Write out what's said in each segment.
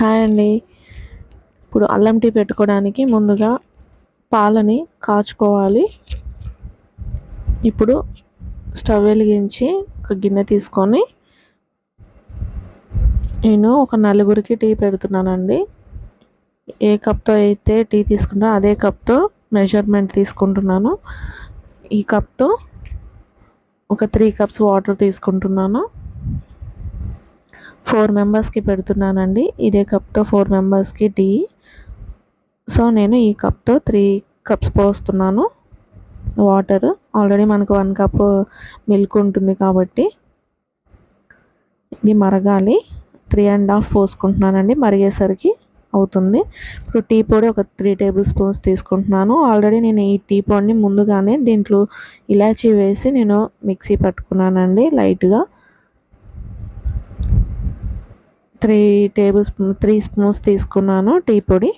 Hi అండి. ఇప్పుడు అల్లం టీ పెట్టుకోవడానికి ముందుగా పాలని కాచుకోవాలి. ఇప్పుడు స్టవ్ వెలిగించి ఒక గిన్నె తీసుకొని నేను ఒక నలుగురికి టీ పెడుతున్నానండి. ఏ కప్తో అయితే టీ తీసుకున్నా అదే కప్తో మెజర్మెంట్ తీసుకుంటున్నాను. ఈ కప్తో ఒక 3 కప్స్ వాటర్ తీసుకుంటున్నాను. 4 మెంబర్స్కి పెడుతున్నానండి. ఇదే కప్తో 4 మెంబర్స్కి టీ. సో నేను ఈ కప్తో 3 కప్స్ పోస్తున్నాను వాటర్. ఆల్రెడీ మనకు 1 కప్ మిల్క్ ఉంటుంది కాబట్టి ఇది మరగాలి. 3.5 పోసుకుంటున్నానండి, మరిగేసరికి అవుతుంది. ఇప్పుడు టీ పొడి ఒక 3 టేబుల్ స్పూన్స్ తీసుకుంటున్నాను. ఆల్రెడీ నేను ఈ టీ పొడిని ముందుగానే దీంట్లో ఇలాచీ వేసి నేను మిక్సీ పట్టుకున్నానండి లైట్గా. 3 స్పూన్స్ తీసుకున్నాను టీ పొడి.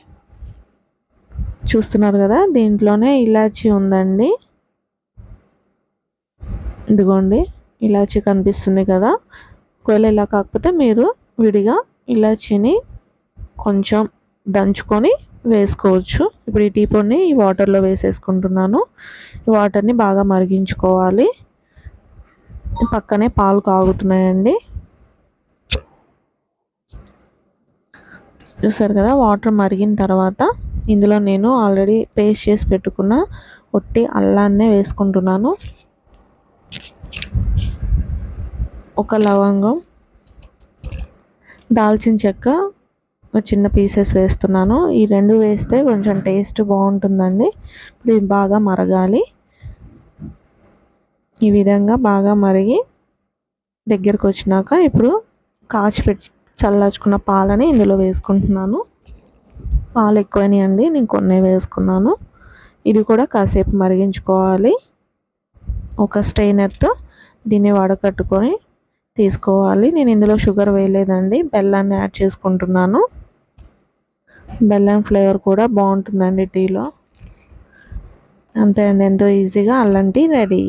చూస్తున్నారు కదా, దీంట్లోనే ఇలాచీ ఉందండి. ఇదిగోండి, ఇలాచీ కనిపిస్తుంది కదా. ఒకవేళ ఇలా కాకపోతే మీరు విడిగా ఇలాచీని కొంచెం దంచుకొని వేసుకోవచ్చు. ఇప్పుడు ఈ టీ పొడిని ఈ వాటర్లో వేసేసుకుంటున్నాను. ఈ వాటర్ని బాగా మరిగించుకోవాలి. పక్కనే పాలు కాగుతున్నాయండి. చూసారు కదా, వాటర్ మరిగిన తర్వాత ఇందులో నేను ఆల్రెడీ పేస్ట్ చేసి పెట్టుకున్న ఒట్టి అల్లాన్నే వేసుకుంటున్నాను. ఒక లవంగం, దాల్చిన చెక్క చిన్న పీసెస్ వేస్తున్నాను. ఈ 2 వేస్తే కొంచెం టేస్ట్ బాగుంటుందండి. ఇప్పుడు ఇది బాగా మరగాలి. ఈ విధంగా బాగా మరిగి దగ్గరకు వచ్చినాక ఇప్పుడు చల్లార్చుకున్న పాలని ఇందులో వేసుకుంటున్నాను. పాలు ఎక్కువైనాయండి, నేను కొన్ని వేసుకున్నాను. ఇది కూడా కాసేపు మరిగించుకోవాలి. ఒక స్ట్రైనర్తో దీన్ని వడకట్టుకొని తీసుకోవాలి. నేను ఇందులో షుగర్ వేయలేదండి, బెల్లాన్ని యాడ్ చేసుకుంటున్నాను. బెల్లం ఫ్లేవర్ కూడా బాగుంటుందండి టీలో. అంతే అండి, ఎంతో ఈజీగా అల్లం టీ రెడీ.